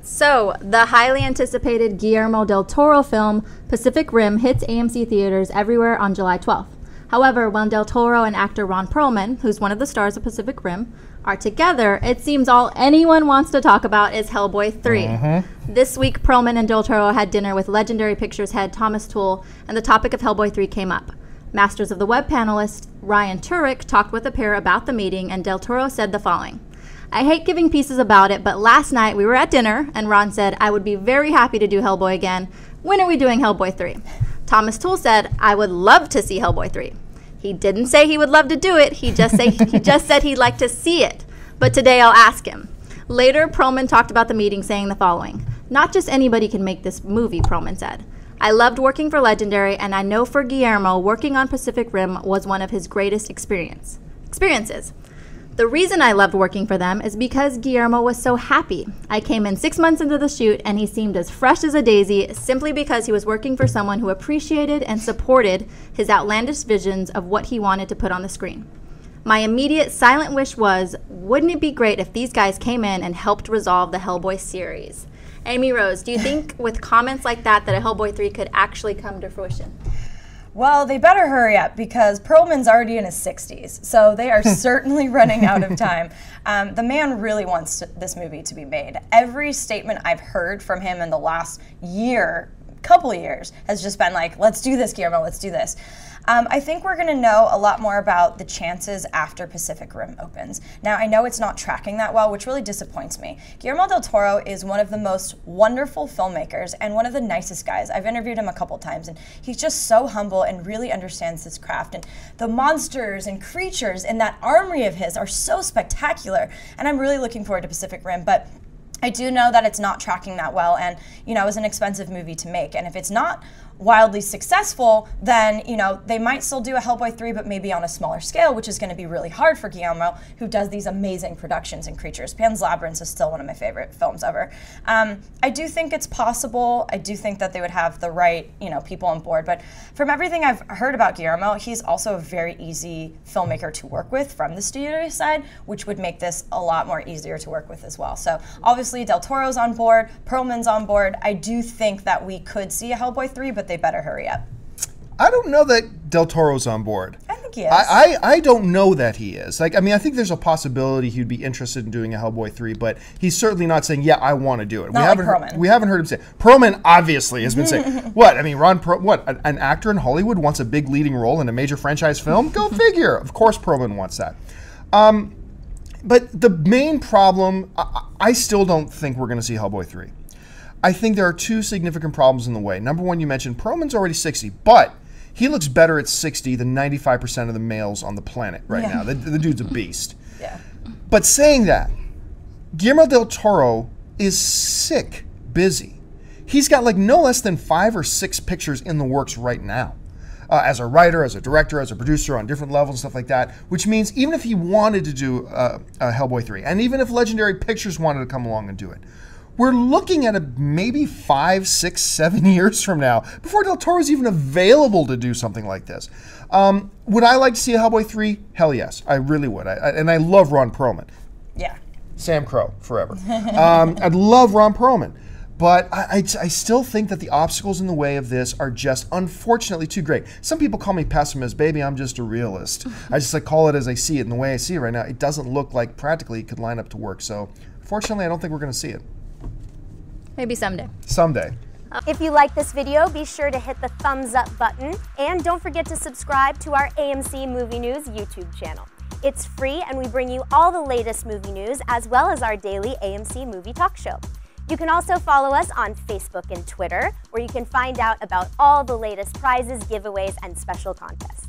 So, the highly anticipated Guillermo Del Toro film, Pacific Rim, hits AMC Theatres everywhere on July 12th. However, when Del Toro and actor Ron Perlman, who's one of the stars of Pacific Rim, are together, it seems all anyone wants to talk about is Hellboy 3. This week, Perlman and Del Toro had dinner with Legendary Pictures head Thomas Tull, and the topic of Hellboy 3 came up. Masters of the Web panelist Ryan Turek talked with the pair about the meeting, and Del Toro said the following. I hate giving pieces about it, but last night we were at dinner, and Ron said, I would be very happy to do Hellboy again. When are we doing Hellboy 3? Thomas Tull said, I would love to see Hellboy 3. He didn't say he would love to do it, he just said he'd like to see it. But today I'll ask him. Later, Perlman talked about the meeting saying the following. Not just anybody can make this movie, Perlman said. I loved working for Legendary, and I know for Guillermo, working on Pacific Rim was one of his greatest experiences. The reason I loved working for them is because Guillermo was so happy. I came in 6 months into the shoot and he seemed as fresh as a daisy simply because he was working for someone who appreciated and supported his outlandish visions of what he wanted to put on the screen. My immediate silent wish was, wouldn't it be great if these guys came in and helped resolve the Hellboy series? Amy Rose, do you think with comments like that a Hellboy 3 could actually come to fruition? Well, they better hurry up because Perlman's already in his 60s, so they are certainly running out of time. The man really wants this movie to be made. Every statement I've heard from him in the last couple of years, has just been like, let's do this, Guillermo, let's do this. I think we're going to know a lot more about the chances after Pacific Rim opens. Now, I know it's not tracking that well, which really disappoints me. Guillermo Del Toro is one of the most wonderful filmmakers and one of the nicest guys. I've interviewed him a couple times, and he's just so humble and really understands his craft. And the monsters and creatures in that armory of his are so spectacular, and I'm really looking forward to Pacific Rim. But I do know that it's not tracking that well, and it was an expensive movie to make. And if it's not wildly successful, then they might still do a Hellboy 3, but maybe on a smaller scale, which is going to be really hard for Guillermo, who does these amazing productions and creatures. Pan's Labyrinth is still one of my favorite films ever. I do think it's possible. I do think that they would have the right people on board. But from everything I've heard about Guillermo, he's also a very easy filmmaker to work with from the studio side, which would make this a lot more easier to work with as well. So obviously Del Toro's on board, Perlman's on board. I do think that we could see a Hellboy 3, but they better hurry up. I don't know that Del Toro's on board. I think he is. I don't know that he is. I think there's a possibility he'd be interested in doing a Hellboy 3, but he's certainly not saying, yeah, I want to do it. Not like Perlman. We haven't heard him say it. Perlman obviously has been saying, what? An actor in Hollywood wants a big leading role in a major franchise film? Go figure. Of course Perlman wants that. But the main problem, I still don't think we're going to see Hellboy 3. I think there are two significant problems in the way. Number one, you mentioned Perlman's already 60, but he looks better at 60 than 95% of the males on the planet right now. The dude's a beast. Yeah. But saying that, Guillermo Del Toro is sick busy. He's got no less than 5 or 6 pictures in the works right now. As a writer, as a director, as a producer on different levels and stuff like that, which means even if he wanted to do a Hellboy 3, and even if Legendary Pictures wanted to come along and do it, we're looking at maybe 5, 6, 7 years from now before Del Toro's even available to do something like this. Would I like to see a Hellboy 3? Hell yes, I really would. And I love Ron Perlman. Yeah. Sam Crow, forever. I'd love Ron Perlman. But I still think that the obstacles in the way of this are just unfortunately too great. Some people call me pessimist. Baby, I'm just a realist. I just call it as I see it. And the way I see it right now, it doesn't look like practically it could line up to work. So fortunately, I don't think we're going to see it. Maybe someday. Someday. If you like this video, be sure to hit the thumbs up button. And don't forget to subscribe to our AMC Movie News YouTube channel. It's free, and we bring you all the latest movie news as well as our daily AMC Movie Talk Show. You can also follow us on Facebook and Twitter, where you can find out about all the latest prizes, giveaways, and special contests.